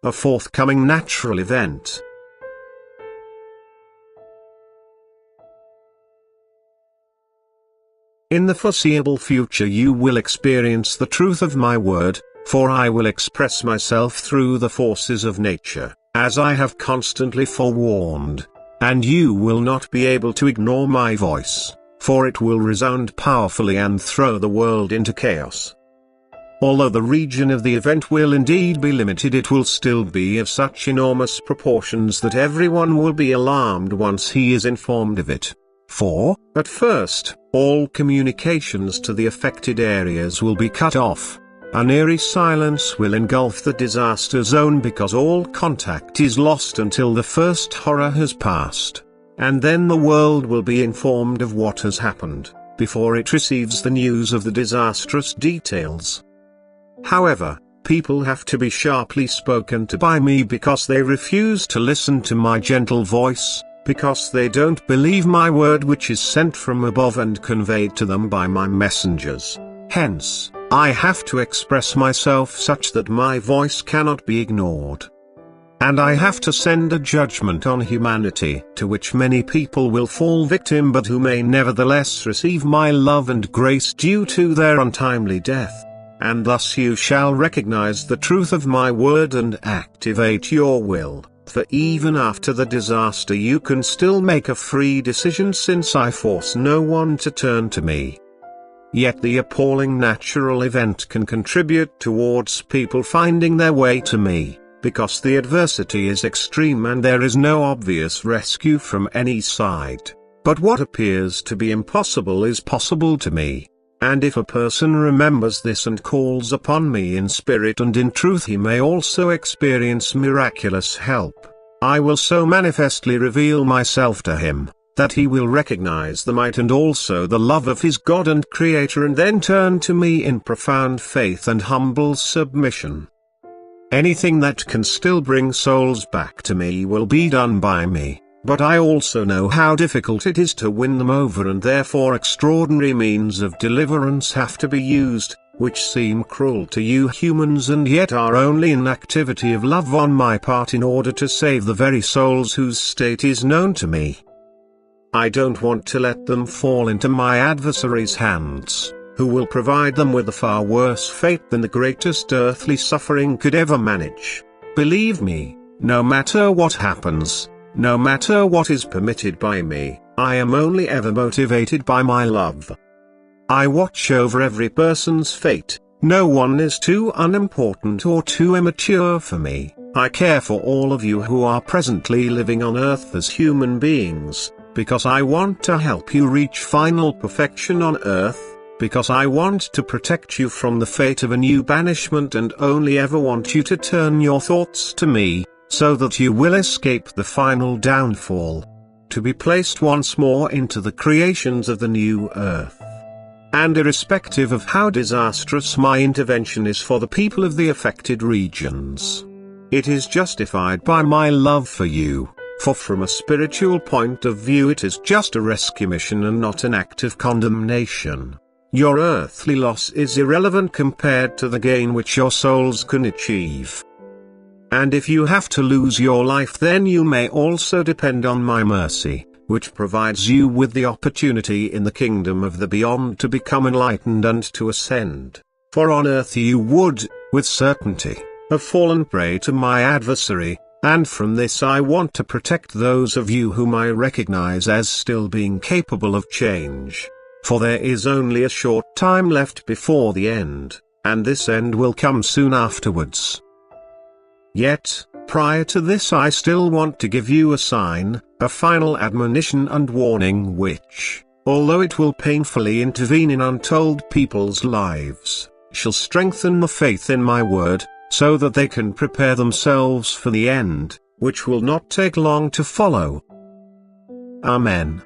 a forthcoming natural event. In the foreseeable future you will experience the truth of my word, for I will express myself through the forces of nature, as I have constantly forewarned. And you will not be able to ignore my voice, for it will resound powerfully and throw the world into chaos. Although the region of the event will indeed be limited, it will still be of such enormous proportions that everyone will be alarmed once he is informed of it. For, at first, all communications to the affected areas will be cut off. An eerie silence will engulf the disaster zone because all contact is lost until the first horror has passed. And then the world will be informed of what has happened, before it receives the news of the disastrous details. However, people have to be sharply spoken to by me because they refuse to listen to my gentle voice, because they don't believe my word which is sent from above and conveyed to them by my messengers. Hence, I have to express myself such that my voice cannot be ignored. And I have to send a judgment on humanity to which many people will fall victim but who may nevertheless receive my love and grace due to their untimely death. And thus you shall recognize the truth of my word and activate your will. For even after the disaster you can still make a free decision, since I force no one to turn to me. Yet the appalling natural event can contribute towards people finding their way to me, because the adversity is extreme and there is no obvious rescue from any side. But what appears to be impossible is possible to me. And if a person remembers this and calls upon me in spirit and in truth, he may also experience miraculous help. I will so manifestly reveal myself to him, that he will recognize the might and also the love of his God and Creator, and then turn to me in profound faith and humble submission. Anything that can still bring souls back to me will be done by me. But I also know how difficult it is to win them over, and therefore extraordinary means of deliverance have to be used, which seem cruel to you humans and yet are only an activity of love on my part in order to save the very souls whose state is known to me. I don't want to let them fall into my adversaries' hands, who will provide them with a far worse fate than the greatest earthly suffering could ever manage. Believe me, no matter what happens, no matter what is permitted by me, I am only ever motivated by my love. I watch over every person's fate. No one is too unimportant or too immature for me. I care for all of you who are presently living on earth as human beings, because I want to help you reach final perfection on earth, because I want to protect you from the fate of a new banishment, and only ever want you to turn your thoughts to me, so that you will escape the final downfall, to be placed once more into the creations of the new earth. And irrespective of how disastrous my intervention is for the people of the affected regions, it is justified by my love for you, for from a spiritual point of view it is just a rescue mission and not an act of condemnation. Your earthly loss is irrelevant compared to the gain which your souls can achieve. And if you have to lose your life, then you may also depend on my mercy, which provides you with the opportunity in the kingdom of the beyond to become enlightened and to ascend. For on earth you would, with certainty, have fallen prey to my adversary, and from this I want to protect those of you whom I recognize as still being capable of change. For there is only a short time left before the end, and this end will come soon afterwards. Yet, prior to this I still want to give you a sign, a final admonition and warning which, although it will painfully intervene in untold people's lives, shall strengthen the faith in my word, so that they can prepare themselves for the end, which will not take long to follow. Amen.